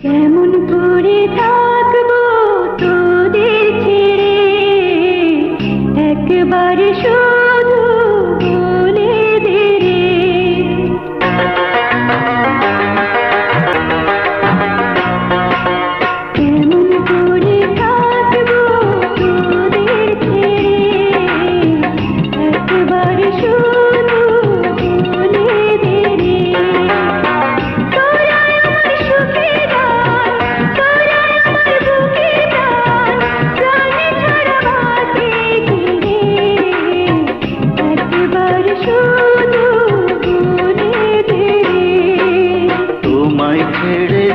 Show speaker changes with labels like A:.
A: কেমন করে থাকবো তোদের ছেড়ে, একবার শুধু বলে দে রে। কেমন করে থাকবো তোদের ছেড়ে, একবার শুধু বলে দে রে। তোরা আমার সুখে গান, তোরা আমার বুকে গান, প্রাণে ছাড়া বাঁচে কি রে। একবার শুধু বলে দে রে।
B: তোমায় ছেড়ে